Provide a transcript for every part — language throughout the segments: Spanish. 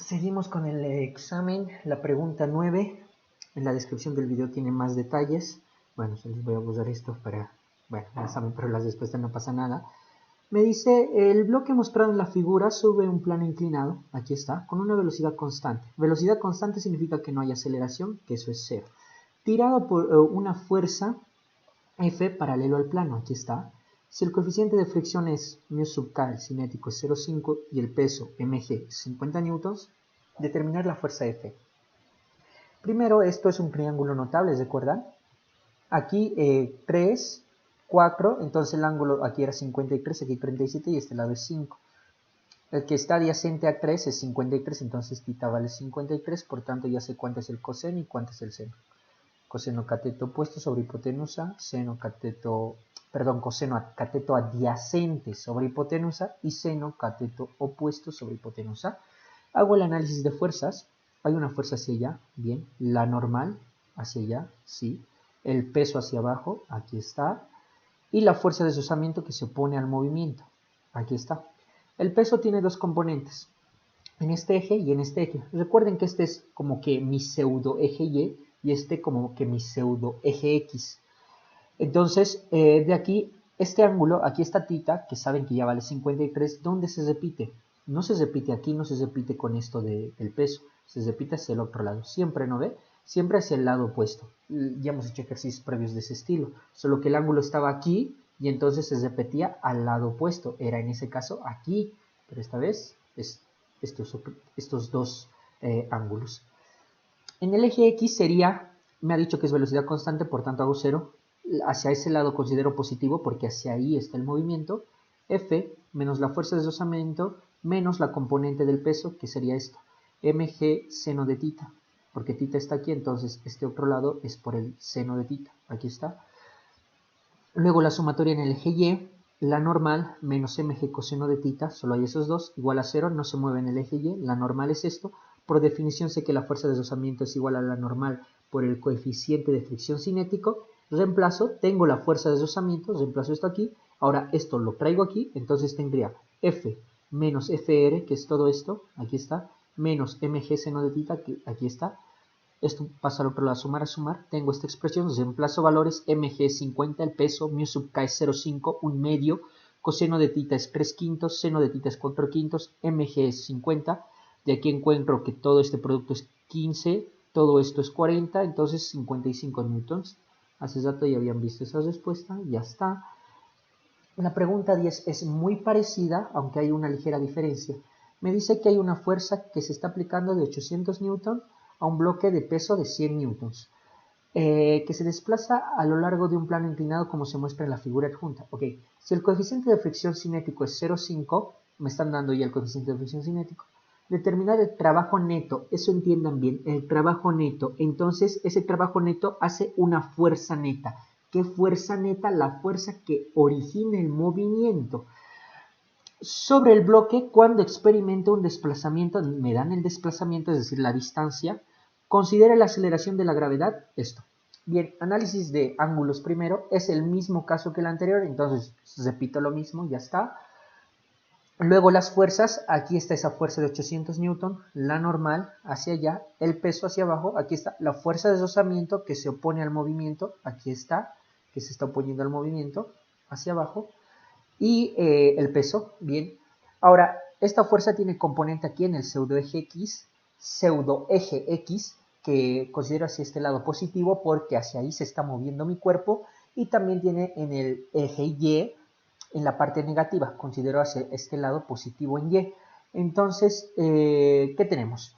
Seguimos con el examen, la pregunta 9. En la descripción del video tiene más detalles. Bueno, se les voy a borrar esto para, bueno, ya saben, pero las respuestas no pasa nada. Me dice, el bloque mostrado en la figura sube un plano inclinado, aquí está, con una velocidad constante. Velocidad constante significa que no hay aceleración, que eso es cero. Tirado por una fuerza F paralelo al plano, aquí está. Si el coeficiente de fricción es μ sub k, el cinético es 0,5 y el peso mg 50 newtons, determinar la fuerza F. Primero, esto es un triángulo notable, ¿recuerdan? Aquí 3, 4, entonces el ángulo aquí era 53, aquí 37 y este lado es 5. El que está adyacente a 3 es 53, entonces θ vale 53, por tanto ya sé cuánto es el coseno y cuánto es el seno. Coseno cateto opuesto sobre hipotenusa, coseno cateto adyacente sobre hipotenusa y seno cateto opuesto sobre hipotenusa. Hago el análisis de fuerzas. Hay una fuerza hacia allá, bien. La normal hacia allá, sí. El peso hacia abajo, aquí está. Y la fuerza de deslizamiento que se opone al movimiento, aquí está. El peso tiene dos componentes, en este eje y en este eje. Recuerden que este es como que mi pseudo eje y este como que mi pseudo eje X. Entonces, de aquí, este ángulo, aquí está θ, que saben que ya vale 53, ¿dónde se repite? No se repite aquí, no se repite con esto del peso, se repite hacia el otro lado. Siempre, ¿no ve? Siempre hacia el lado opuesto. Ya hemos hecho ejercicios previos de ese estilo, solo que el ángulo estaba aquí y entonces se repetía al lado opuesto. Era en ese caso aquí, pero esta vez es estos dos ángulos. En el eje X sería, me ha dicho que es velocidad constante, por tanto hago 0. Hacia ese lado considero positivo porque hacia ahí está el movimiento. F menos la fuerza de deslizamiento menos la componente del peso, que sería esto. mg seno de θ. Porque θ está aquí, entonces este otro lado es por el seno de θ. Aquí está. Luego la sumatoria en el eje Y, la normal menos mg coseno de θ, solo hay esos dos, igual a 0, no se mueve en el eje Y, la normal es esto. Por definición sé que la fuerza de deslizamiento es igual a la normal por el coeficiente de fricción cinético. Reemplazo, tengo la fuerza de deslizamiento, reemplazo esto aquí. Ahora esto lo traigo aquí, entonces tendría F menos FR, que es todo esto, aquí está, menos mg seno de θ, que aquí está. Esto pasa al otro lado, a sumar, tengo esta expresión, reemplazo valores, mg es 50, el peso, μ sub k es 0,5, un medio, coseno de θ es 3 quintos, seno de θ es 4 quintos, mg es 50, de aquí encuentro que todo este producto es 15, todo esto es 40, entonces 55 newtons. Hace rato ya habían visto esa respuesta, ya está. La pregunta 10 es muy parecida, aunque hay una ligera diferencia. Me dice que hay una fuerza que se está aplicando de 800 newton a un bloque de peso de 100 newtons, que se desplaza a lo largo de un plano inclinado como se muestra en la figura adjunta. Ok, si el coeficiente de fricción cinético es 0,5, me están dando ya el coeficiente de fricción cinético, determinar el trabajo neto, eso entiendan bien, el trabajo neto. Entonces ese trabajo neto hace una fuerza neta. ¿Qué fuerza neta? La fuerza que origina el movimiento sobre el bloque cuando experimento un desplazamiento, me dan el desplazamiento, es decir, la distancia. Considera la aceleración de la gravedad, esto. Bien, análisis de ángulos primero, es el mismo caso que el anterior, entonces repito lo mismo, ya está. Luego las fuerzas, aquí está esa fuerza de 800 newton, la normal hacia allá, el peso hacia abajo, aquí está la fuerza de deslizamiento que se opone al movimiento, aquí está, que se está oponiendo al movimiento hacia abajo, y el peso, bien. Ahora, esta fuerza tiene componente aquí en el pseudoeje X, que considero hacia este lado positivo porque hacia ahí se está moviendo mi cuerpo, y también tiene en el eje Y, en la parte negativa, considero hacia este lado positivo en Y. Entonces, ¿qué tenemos?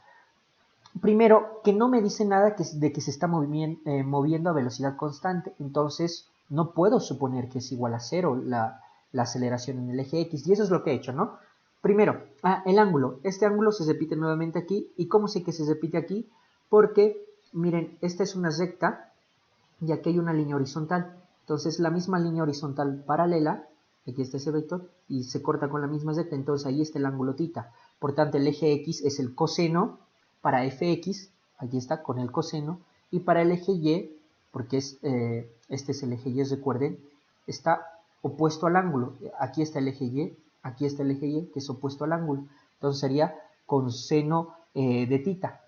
Primero, que no me dice nada de que se está moviendo a velocidad constante, entonces no puedo suponer que es igual a 0 la aceleración en el eje X, y eso es lo que he hecho, ¿no? Primero, el ángulo. Este ángulo se repite nuevamente aquí. ¿Y cómo sé que se repite aquí? Porque, miren, esta es una recta y aquí hay una línea horizontal. Entonces, la misma línea horizontal paralela, aquí está ese vector, y se corta con la misma recta, entonces ahí está el ángulo θ. Por tanto, el eje X es el coseno para fx, aquí está con el coseno, y para el eje Y, porque este es el eje Y, recuerden, está opuesto al ángulo. Aquí está el eje Y, aquí está el eje Y, que es opuesto al ángulo. Entonces sería con seno de tita.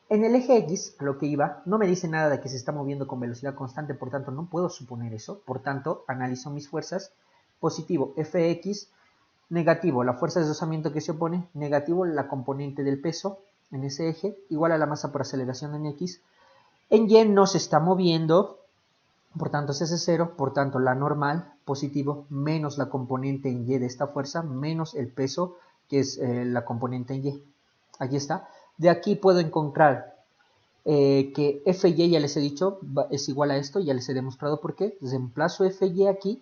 En el eje X, a lo que iba, no me dice nada de que se está moviendo con velocidad constante, por tanto no puedo suponer eso. Por tanto, analizo mis fuerzas. Positivo, Fx, negativo, la fuerza de deslizamiento que se opone, negativo, la componente del peso en ese eje, igual a la masa por aceleración en X. En Y no se está moviendo, por tanto es S0, por tanto la normal, positivo, menos la componente en Y de esta fuerza, menos el peso, que es la componente en Y. Aquí está. De aquí puedo encontrar que Fy, ya les he dicho, es igual a esto, ya les he demostrado por qué. Reemplazo Fy aquí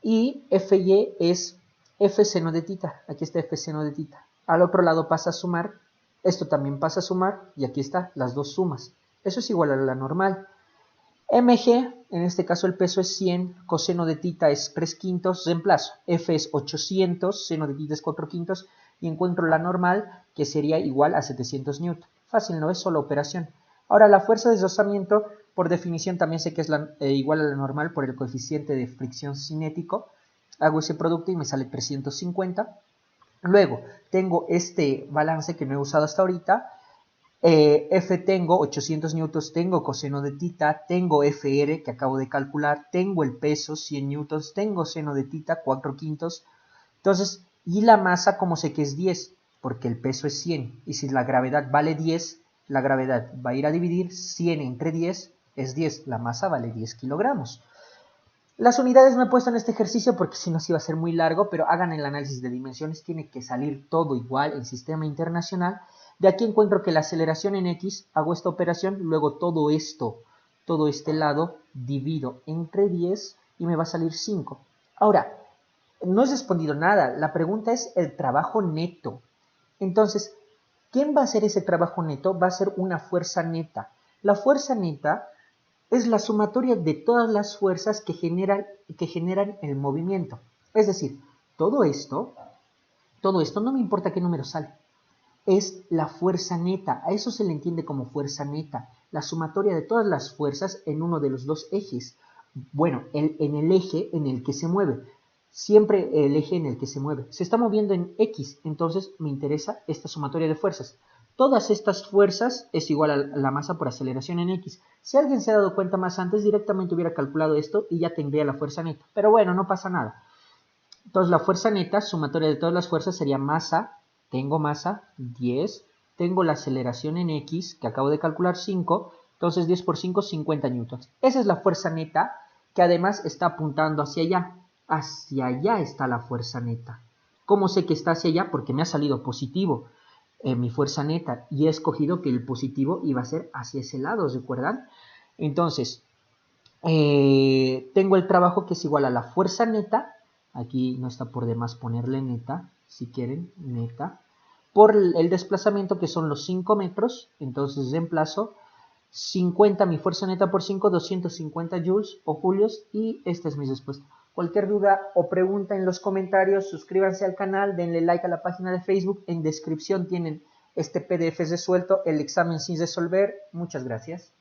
y Fy es F seno de tita. Aquí está F seno de tita. Al otro lado pasa a sumar, esto también pasa a sumar y aquí está las dos sumas. Eso es igual a la normal. Mg, en este caso el peso es 100, coseno de tita es 3 quintos, reemplazo. F es 800, seno de tita es 4 quintos y encuentro la normal que sería igual a 700 newton. Fácil, no es solo operación. Ahora la fuerza de deslizamiento, por definición también sé que es igual a la normal por el coeficiente de fricción cinético. Hago ese producto y me sale 350. Luego tengo este balance que no he usado hasta ahorita. F tengo 800 newtons, tengo coseno de tita, tengo FR que acabo de calcular, tengo el peso 100 newtons, tengo seno de tita 4 quintos. Entonces, y la masa como sé que es 10, porque el peso es 100. Y si la gravedad vale 10, la gravedad va a ir a dividir 100 entre 10, es 10. La masa vale 10 kilogramos. Las unidades no he puesto en este ejercicio porque si no se iba a ser muy largo, pero hagan el análisis de dimensiones, tiene que salir todo igual en sistema internacional. De aquí encuentro que la aceleración en X, hago esta operación, luego todo este lado, divido entre 10 y me va a salir 5. Ahora, no he respondido nada, la pregunta es el trabajo neto. Entonces, ¿quién va a hacer ese trabajo neto? Va a ser una fuerza neta. La fuerza neta es la sumatoria de todas las fuerzas que generan el movimiento. Es decir, todo esto no me importa qué número sale. Es la fuerza neta. A eso se le entiende como fuerza neta. La sumatoria de todas las fuerzas en uno de los dos ejes. Bueno, en el eje en el que se mueve. Siempre el eje en el que se mueve. Se está moviendo en X, entonces me interesa esta sumatoria de fuerzas. Todas estas fuerzas es igual a la masa por aceleración en X. Si alguien se ha dado cuenta más antes, directamente hubiera calculado esto y ya tendría la fuerza neta. Pero bueno, no pasa nada. Entonces la fuerza neta, sumatoria de todas las fuerzas, sería masa. Tengo masa, 10. Tengo la aceleración en X, que acabo de calcular, 5. Entonces 10 por 5, 50 newtons. Esa es la fuerza neta, que además está apuntando hacia allá. Hacia allá está la fuerza neta. ¿Cómo sé que está hacia allá? Porque me ha salido positivo mi fuerza neta y he escogido que el positivo iba a ser hacia ese lado, ¿recuerdan? Entonces, tengo el trabajo que es igual a la fuerza neta. Aquí no está por demás ponerle neta, si quieren, neta. Por el desplazamiento que son los 5 metros, entonces reemplazo 50 mi fuerza neta por 5, 250 joules o julios y esta es mi respuesta. Cualquier duda o pregunta en los comentarios, suscríbanse al canal, denle like a la página de Facebook, en descripción tienen este PDF resuelto, el examen sin resolver. Muchas gracias.